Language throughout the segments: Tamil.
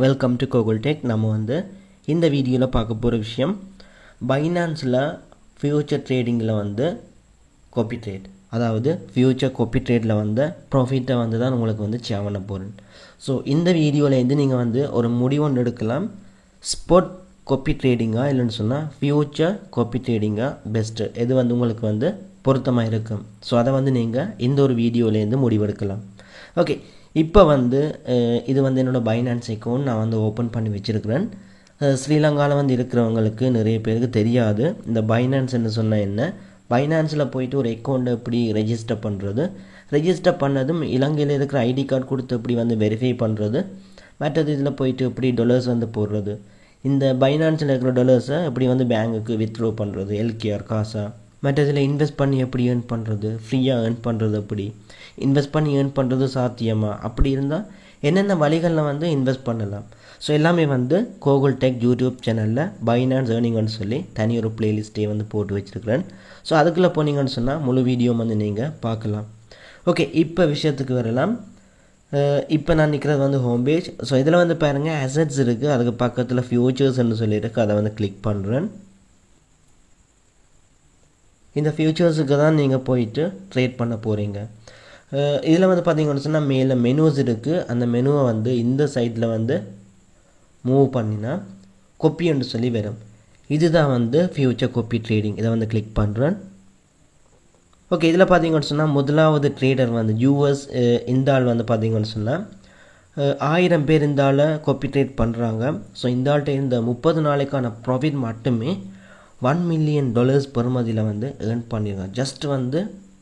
Welcome to Gokul tech. நம்ம இந்த வீடியோவில் பார்க்க போகிற விஷயம் பைனான்ஸில் ஃபியூச்சர் ட்ரேடிங்கில் காப்பி ட்ரேட், அதாவது ஃபியூச்சர் காப்பி ட்ரேடில் ப்ராஃபிட்டை தான் உங்களுக்கு ஷேர் பண்ண போகிறேன். ஸோ இந்த வீடியோவில் நீங்கள் ஒரு முடிவு எடுக்கலாம், ஸ்பாட் காப்பி ட்ரேடிங்காக இல்லைன்னு சொன்னால் ஃபியூச்சர் காப்பி ட்ரேடிங்காக பெஸ்ட்டு, எது உங்களுக்கு பொருத்தமாக இருக்கும். ஸோ அதை நீங்கள் இந்த ஒரு வீடியோவிலேருந்து முடிவெடுக்கலாம். ஓகே, இப்போ இது என்னோடய பைனான்ஸ் அக்கௌண்ட் நான் ஓப்பன் பண்ணி வச்சுருக்கிறேன். ஸ்ரீலங்காவில் இருக்கிறவங்களுக்கு நிறைய பேருக்கு தெரியாது இந்த பைனான்ஸ்ன்னு சொன்னால் என்ன. பைனான்ஸில் போயிட்டு ஒரு அக்கௌண்ட்டை எப்படி ரெஜிஸ்டர் பண்ணுறது, ரெஜிஸ்டர் பண்ணதும் இலங்கையில் இருக்கிற ஐடி கார்டு கொடுத்து எப்படி வெரிஃபை பண்ணுறது, மற்றது இதில் போயிட்டு எப்படி டாலர்ஸ் போடுறது, இந்த பைனான்ஸில் இருக்கிற டாலர்ஸை எப்படி பேங்குக்கு வித்ட்ரோ பண்ணுறது, எல்கேஆர் காசா, மற்றதில் இன்வெஸ்ட் பண்ணி எப்படி ஏர்ன் பண்ணுறது, ஃப்ரீயாக ஏர்ன் பண்ணுறது, எப்படி இன்வெஸ்ட் பண்ணி ஏர்ன் பண்ணுறது சாத்தியமா, அப்படி இருந்தால் என்னென்ன வழிகளில் இன்வெஸ்ட் பண்ணலாம். ஸோ எல்லாமே கோகுல் டெக் யூடியூப் சேனலில் பைனான்ஸ் ஏர்னிங்னு சொல்லி தனி ஒரு பிளேலிஸ்ட்டே போட்டு வச்சுருக்கிறேன். ஸோ அதுக்குள்ளே போனீங்கன்னு சொன்னால் முழு வீடியோ நீங்கள் பார்க்கலாம். ஓகே, இப்போ விஷயத்துக்கு வரலாம். இப்போ நான் நிற்கிறது ஹோம் பேஜ். ஸோ இதில் பாருங்கள் அசட்ஸ் இருக்குது, அதுக்கு பக்கத்தில் ஃபியூச்சர்ஸ்ன்னு சொல்லியிருக்கு, அதை கிளிக் பண்ணுறேன். இந்த ஃபியூச்சர்ஸுக்கு தான் நீங்கள் போயிட்டு ட்ரேட் பண்ண போகிறீங்க. இதில் பார்த்தீங்கன்னு சொன்னால் மேலே மெனுஸ் இருக்குது, அந்த மெனுவை இந்த சைட்டில் மூவ் பண்ணினா கொப்பின்னு சொல்லி வரும். இதுதான் ஃபியூச்சர் கொப்பி ட்ரேடிங். இதை கிளிக் பண்ணுறேன். ஓகே, இதில் பார்த்தீங்கன்னு சொன்னால் முதலாவது ட்ரேடர் யூஎஸ் இந்த ஆள் பார்த்தீங்கன்னு சொன்னால் 1000 பேர் இந்த ஆளை கொப்பி ட்ரேட் பண்ணுறாங்க. ஸோ இந்த ஆள்கிட்ட இந்த 30 நாளைக்கான ப்ராஃபிட் மட்டுமே $1 மில்லியன் பெறுமதியில் ஏர்ன் பண்ணியிருக்காங்க. ஜஸ்ட்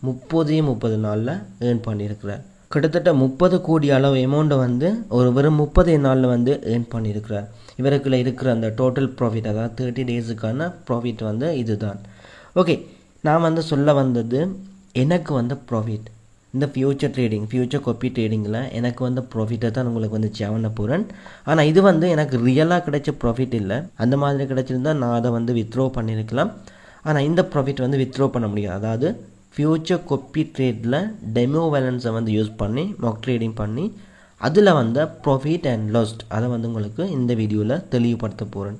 30 நாளில் ஏர்ன் பண்ணியிருக்கிறார். கிட்டத்தட்ட 30 கோடி அளவு அமௌண்ட்டை ஒரு வெறும் 30 நாளில் ஏர்ன் பண்ணியிருக்கிறார். இவருக்குள்ள இருக்கிற அந்த டோட்டல் ப்ராஃபிட், அதாவது 30 டேஸுக்கான ப்ராஃபிட் இதுதான். ஓகே, நான் சொல்ல வந்தது எனக்கு ப்ராஃபிட் இந்த ஃபியூச்சர் ட்ரேடிங், ஃபியூச்சர் காப்பி ட்ரேடிங்கில் எனக்கு ப்ராஃபிட்டை தான் உங்களுக்கு ஷேர் பண்ண போகிறேன். ஆனால் இது எனக்கு ரியலாக கிடைச்ச ப்ராஃபிட் இல்லை. அந்த மாதிரி கிடைச்சிருந்தால் நான் அதை வித்ட்ரோ பண்ணியிருக்கலாம். ஆனால் இந்த ப்ராஃபிட் வித்ட்ரோ பண்ண முடியாது. அதாவது ஃபியூச்சர் காப்பி ட்ரேடில் டெமோ பேலன்ஸை யூஸ் பண்ணி மார்க் ட்ரேடிங் பண்ணி அதில் ப்ராஃபிட் அண்ட் லாஸ்ட் அதை உங்களுக்கு இந்த வீடியோவில் தெளிவுபடுத்த போகிறேன்.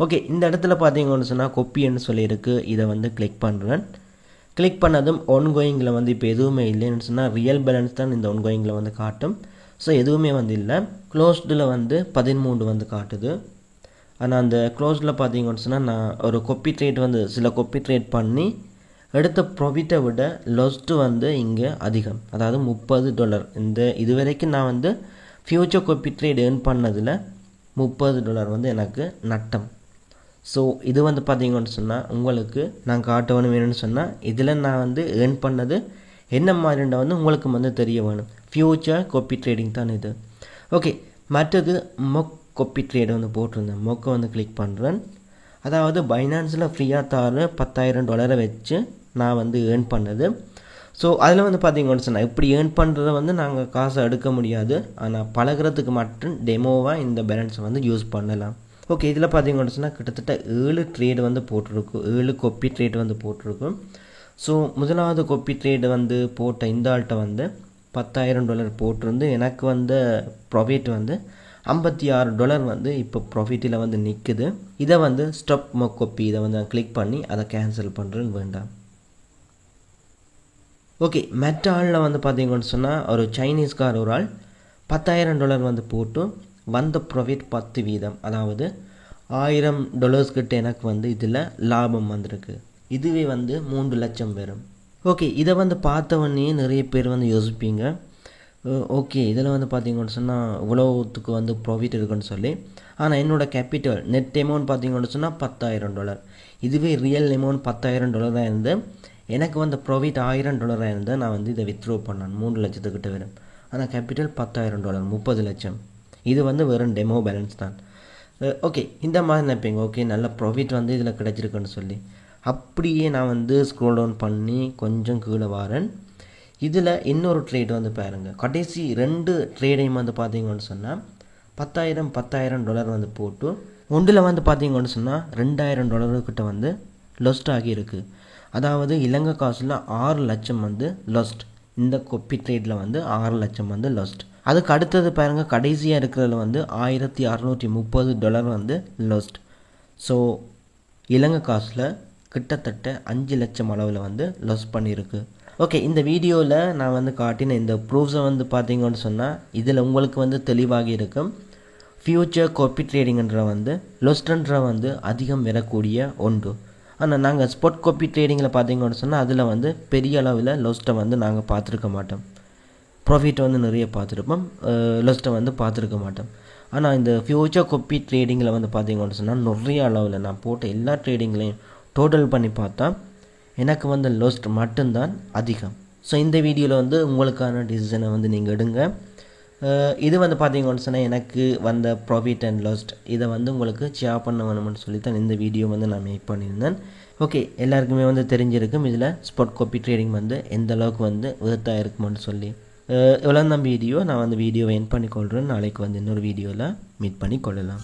ஓகே, இந்த இடத்துல பார்த்தீங்கன்னு சொன்னால் கொப்பின்னு சொல்லியிருக்கு, இதை கிளிக் பண்ணுறேன். கிளிக் பண்ணதும் ஒன்கோயிங்கில் இப்போ எதுவுமே இல்லைன்னு சொன்னால் ரியல் பேலன்ஸ் தான் இந்த ஒன்கோயிங்கில் காட்டும். ஸோ எதுவுமே இல்லை. க்ளோஸ்டில் 13 காட்டுது. ஆனால் அந்த க்ளோஸ்டில் பார்த்தீங்கன்னு சொன்னால் நான் ஒரு கொப்பி ட்ரேட் சில கொப்பி ட்ரேட் பண்ணி எடுத்த ப்ராஃபிட்டை விட லாஸ்ட்டு இங்கே அதிகம், அதாவது $30. இந்த இது வரைக்கும் நான் ஃபியூச்சர் கொப்பி ட்ரேட் ஏர்ன் பண்ணதில் $30 எனக்கு நட்டம். ஸோ இது பார்த்தீங்கன்னு சொன்னால் உங்களுக்கு நான் காட்ட வேணும்னு சொன்னால் இதில் நான் ஏர்ன் பண்ணது என்ன மாதிரிண்டா உங்களுக்கு தெரிய வேணும். ஃபியூச்சர் காப்பி ட்ரேடிங் தான் இது. ஓகே, மற்றது மொக் காப்பி ட்ரேட் போட்டிருந்தேன். மொக்கை கிளிக் பண்ணுறேன். அதாவது பைனான்ஸில் ஃப்ரீயாக தர $10,000 வச்சு நான் ஏர்ன் பண்ணது. ஸோ அதில் பார்த்தீங்கன்னு சொன்னால் இப்படி ஏர்ன் பண்ணுறதை நாங்கள் காசை எடுக்க முடியாது. ஆனால் பழகிறதுக்கு மட்டும் டெமோவாக இந்த பேலன்ஸை யூஸ் பண்ணலாம். ஓகே, இதில் பார்த்தீங்கன்னு சொன்னால் கிட்டத்தட்ட 7 ட்ரேடு போட்டிருக்கும், 7 கொப்பி ட்ரேட் போட்டிருக்கும். ஸோ முதலாவது கொப்பி ட்ரேடு போட்ட இந்த ஆள்கிட்ட $10,000 போட்டிருந்து எனக்கு ப்ராஃபிட் $56 இப்போ ப்ராஃபிட்டில் நிற்குது. இதை ஸ்டாப் மொக் கொப்பி இதை நான் கிளிக் பண்ணி அதை கேன்சல் பண்ணுறேன்னு வேண்டாம். ஓகே, மற்ற ஆளில் பார்த்தீங்கன்னு சொன்னால் ஒரு சைனீஸ்கார் ஒரு ஆள் $10,000 போட்டு வந்த ப்ராஃபிட் 10%, அதாவது $1,000 கிட்ட எனக்கு இதில் லாபம் வந்திருக்கு. இதுவே 3 லட்சம் வரும். ஓகே, இதை பார்த்தவொடனே நிறைய பேர் யோசிப்பீங்க, ஓகே இதில் பார்த்தீங்கன்னு சொன்னால் இவ்வளோத்துக்கு ப்ராஃபிட் இருக்குன்னு சொல்லி. ஆனால் என்னோடய கேபிட்டல் நெட் அமௌண்ட் பார்த்தீங்கன்னு சொன்னால் $10,000. இதுவே ரியல் அமௌண்ட் $10,000 தான் இருந்து எனக்கு ப்ராஃபிட் $1,000 இருந்தால் நான் இதை வித்ட்ரோ பண்ணேன், 3 லட்சத்துக்கிட்ட வரும். ஆனால் கேபிட்டல் $10,000, 30 லட்சம். இது வெறும் டெமோ பேலன்ஸ் தான். ஓகே, இந்த மாதிரி நினைப்பீங்க, ஓகே நல்ல ப்ராஃபிட் இதில் கிடச்சிருக்குன்னு சொல்லி. அப்படியே நான் ஸ்க்ரோல் டவுன் பண்ணி கொஞ்சம் கீழே வரேன். இதில் இன்னொரு ட்ரேட் பாருங்கள். கடைசி 2 ட்ரேடையும் பார்த்தீங்கன்னு சொன்னால் $10,000 போட்டு ஒன்றில் பார்த்தீங்கன்னு சொன்னால் $2,000 கிட்ட லாஸ்ட் ஆகியிருக்கு. அதாவது இலங்கை காசில் 6 லட்சம் லாஸ்ட். இந்த கொப்பி ட்ரேடில் 6 லட்சம் லாஸ்ட். அதுக்கு அடுத்தது பாருங்கள், கடைசியாக இருக்கிறதுல வந்து $1630 வந்து லாஸ்ட். ஸோ இலங்கை காசில் கிட்டத்தட்ட 5 லட்சம் அளவில் வந்து லாஸ் பண்ணியிருக்கு. ஓகே, இந்த வீடியோவில் நான் வந்து காட்டின இந்த ப்ரூஃப்ஸை வந்து பார்த்தீங்கன்னு சொன்னால் இதில் உங்களுக்கு வந்து தெளிவாகி இருக்கும். ஃப்யூச்சர் காப்பி ட்ரேடிங்ன்ற வந்து லொஸ்ட்ன்ற வந்து அதிகம் வரக்கூடிய ஒன்று. ஆனால் நாங்கள் ஸ்பாட் காப்பி ட்ரேடிங்கில் பார்த்தீங்கன்னு சொன்னால் அதில் வந்து பெரிய அளவில் லொஸ்ட்டை வந்து நாங்கள் பார்த்துருக்க மாட்டோம். ப்ராஃபிட் வந்து நிறைய பார்த்துருப்போம், லொஸ்ட்டை வந்து பார்த்துருக்க மாட்டோம். ஆனால் இந்த ஃப்யூச்சர் காப்பி ட்ரேடிங்கில் வந்து பார்த்தீங்கன்னு சொன்னால் நிறைய அளவில் நான் போட்ட எல்லா ட்ரேடிங்லையும் டோட்டல் பண்ணி பார்த்தா எனக்கு வந்து லொஸ்ட் மட்டும்தான் அதிகம். ஸோ இந்த வீடியோவில் வந்து உங்களுக்கான டிசிஷனை வந்து நீங்கள் எடுங்க. இது வந்து பார்த்தீங்கன்னு சொன்னால் எனக்கு வந்த ப்ராஃபிட் அண்ட் லாஸ்ட் இதை வந்து உங்களுக்கு ஷேர் பண்ண வேணும்னு சொல்லி தான் இந்த வீடியோ வந்து நான் மேக் பண்ணியிருந்தேன். ஓகே, எல்லாருக்குமே வந்து தெரிஞ்சிருக்கும் இதில் ஸ்பாட் காப்பி ட்ரேடிங் வந்து எந்த அளவுக்கு வந்து விதத்தாக இருக்குமென்னு சொல்லி. இவ்வளோ தான் வீடியோ. நான் வந்து வீடியோவை எண்ட் பண்ணிக்கொள்கிறேன். நாளைக்கு வந்து இன்னொரு வீடியோவில் மீட் பண்ணி கொள்ளலாம்.